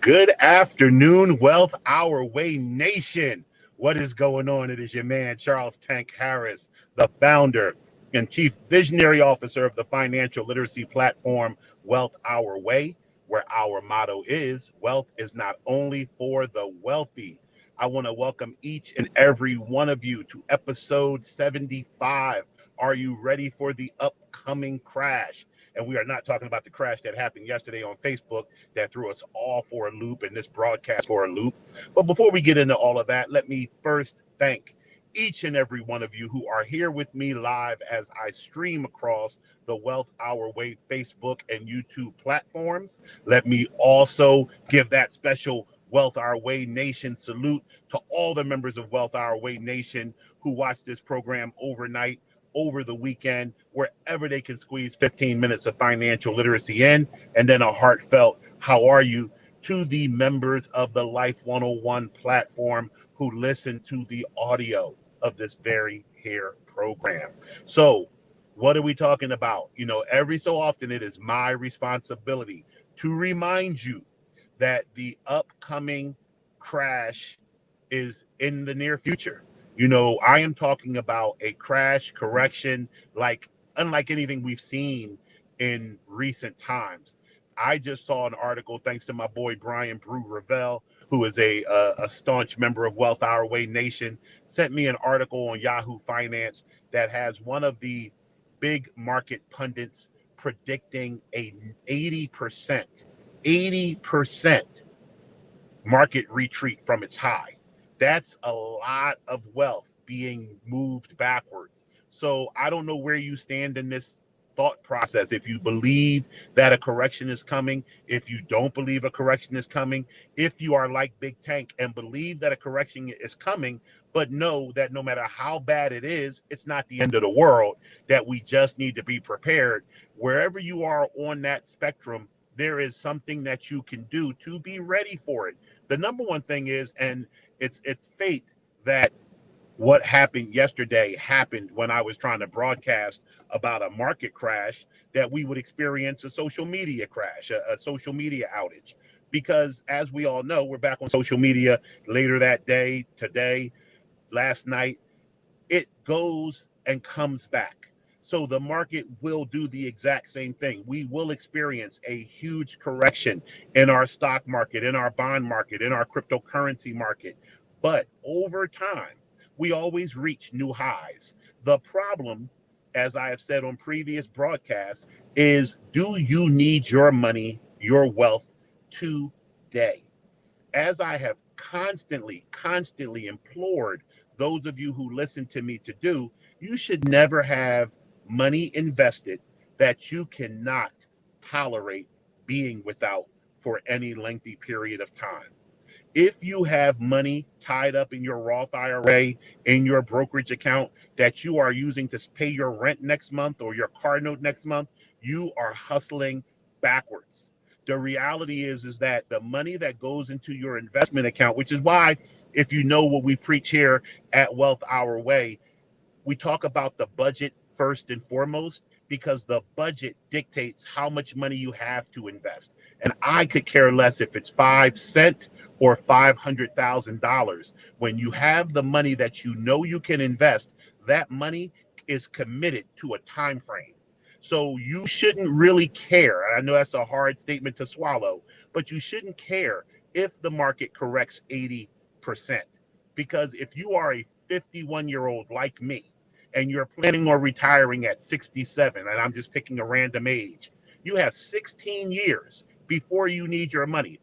Good afternoon, Wealth Our Way Nation. What is going on? It is your man, Charles Tank Harris, the founder and chief visionary officer of the financial literacy platform, Wealth Our Way, where our motto is wealth is not only for the wealthy. I want to welcome each and every one of you to episode 75. Are you ready for the upcoming crash? And we are not talking about the crash that happened yesterday on Facebook that threw us all for a loop and this broadcast for a loop. But before we get into all of that, let me first thank each and every one of you who are here with me live as I stream across the Wealth Our Way Facebook and YouTube platforms. Let me also give that special Wealth Our Way Nation salute to all the members of Wealth Our Way Nation who watch this program overnight, over the weekend, wherever they can squeeze 15 minutes of financial literacy in, and then a heartfelt how are you to the members of the Life 101 platform who listen to the audio of this very here program. So, what are we talking about? Every so often it is my responsibility to remind you that the upcoming crash is in the near future. I am talking about a crash correction like unlike anything we've seen in recent times. I just saw an article, thanks to my boy Brian Brew Ravel, who is a staunch member of Wealth Our Way Nation, sent me an article on Yahoo Finance that has one of the big market pundits predicting a 80% market retreat from its high. That's a lot of wealth being moved backwards. So I don't know where you stand in this thought process. If you believe that a correction is coming, if you don't believe a correction is coming, if you are like Big Tank and believe that a correction is coming, but know that no matter how bad it is, it's not the end of the world, that we just need to be prepared. Wherever you are on that spectrum, there is something that you can do to be ready for it. The number one thing is, and it's fate that what happened yesterday happened when I was trying to broadcast about a market crash, that we would experience a social media crash, a social media outage. Because as we all know, we're back on social media later that day, today, last night. It goes and comes back. So the market will do the exact same thing. We will experience a huge correction in our stock market, in our bond market, in our cryptocurrency market. But over time, we always reach new highs. The problem, as I have said on previous broadcasts, is do you need your money, your wealth today? As I have constantly implored those of you who listen to me to do, you should never have money invested that you cannot tolerate being without for any lengthy period of time. If you have money tied up in your Roth IRA, in your brokerage account that you are using to pay your rent next month or your car note next month, you are hustling backwards. The reality is that the money that goes into your investment account, which is why, if you know what we preach here at Wealth Our Way, we talk about the budget first and foremost, because the budget dictates how much money you have to invest. And I could care less if it's 5 cents or $500,000. When you have the money that you know you can invest, that money is committed to a time frame. So you shouldn't really care. I know that's a hard statement to swallow, but you shouldn't care if the market corrects 80%. Because if you are a 51-year-old like me, and you're planning on retiring at 67, and I'm just picking a random age, you have 16 years before you need your money.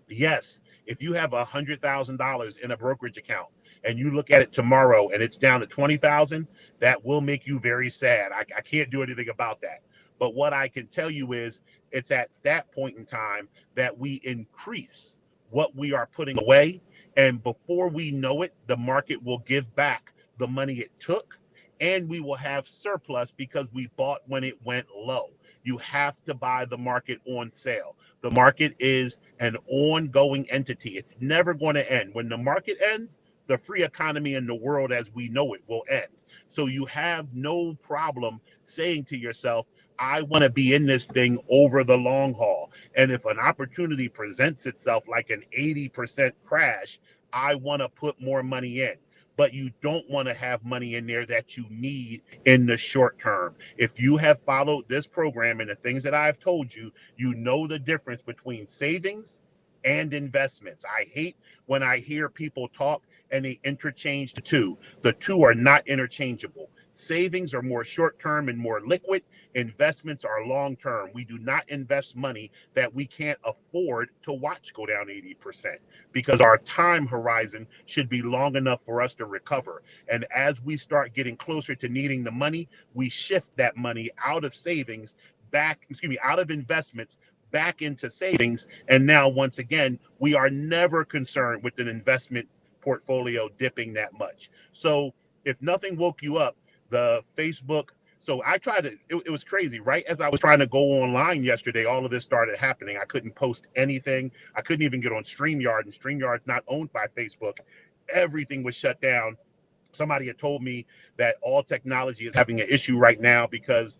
Yes, if you have $100,000 in a brokerage account and you look at it tomorrow and it's down to 20,000, that will make you very sad. I can't do anything about that. But what I can tell you is it's at that point in time that we increase what we are putting away. And before we know it, the market will give back the money it took, and we will have surplus because we bought when it went low. You have to buy the market on sale. The market is an ongoing entity. It's never going to end. When the market ends, the free economy in the world as we know it will end. So you have no problem saying to yourself, I want to be in this thing over the long haul. And if an opportunity presents itself like an 80% crash, I want to put more money in. But you don't want to have money in there that you need in the short term. If you have followed this program and the things that I've told you, you know the difference between savings and investments. I hate when I hear people talk and they interchange the two. The two are not interchangeable. Savings are more short term and more liquid. Investments are long term. We do not invest money that we can't afford to watch go down 80% because our time horizon should be long enough for us to recover. And as we start getting closer to needing the money, we shift that money out of savings out of investments back into savings. And now, once again, we are never concerned with an investment portfolio dipping that much. So, if nothing woke you up, the Facebook. So I tried to, it was crazy. Right as I was trying to go online yesterday, all of this started happening. I couldn't post anything. I couldn't even get on StreamYard, and StreamYard's not owned by Facebook. Everything was shut down. Somebody had told me that all technology is having an issue right now because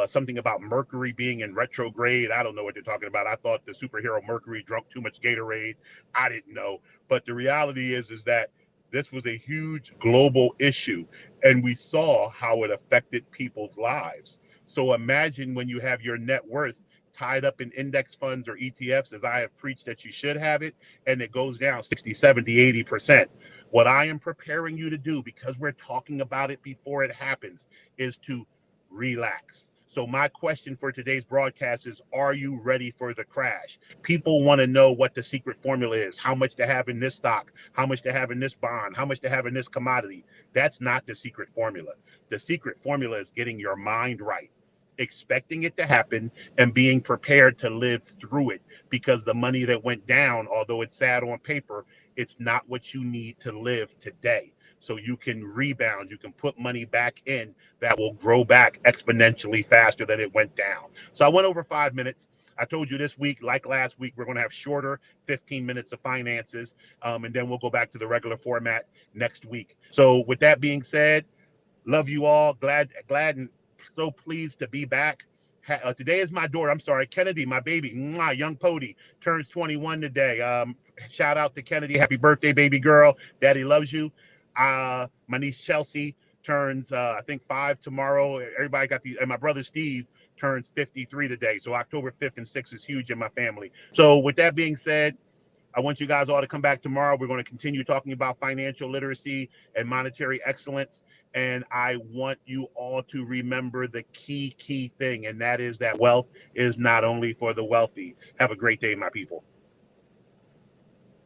something about Mercury being in retrograde. I don't know what they're talking about. I thought the superhero Mercury drunk too much Gatorade. I didn't know. But the reality is that this was a huge global issue, and we saw how it affected people's lives. So imagine when you have your net worth tied up in index funds or ETFs, as I have preached that you should have it, and it goes down 60, 70, 80%. What I am preparing you to do, because we're talking about it before it happens, is to relax. So my question for today's broadcast is, are you ready for the crash? People want to know what the secret formula is, how much to have in this stock, how much to have in this bond, how much to have in this commodity. That's not the secret formula. The secret formula is getting your mind right, expecting it to happen, and being prepared to live through it, because the money that went down, although it's sad on paper, it's not what you need to live today. So you can rebound, you can put money back in that will grow back exponentially faster than it went down. So I went over 5 minutes. I told you this week, like last week, we're going to have shorter 15 minutes of finances, and then we'll go back to the regular format next week. So with that being said, love you all. Glad and so pleased to be back. Today is my daughter. I'm sorry, Kennedy, my baby, young Pody, turns 21 today. Shout out to Kennedy. Happy birthday, baby girl. Daddy loves you. My niece Chelsea turns, I think, 5 tomorrow. Everybody got and my brother Steve turns 53 today. So October 5th and 6th is huge in my family. So with that being said, I want you guys all to come back tomorrow. We're going to continue talking about financial literacy and monetary excellence. And I want you all to remember the key thing, and that is that wealth is not only for the wealthy. Have a great day, my people.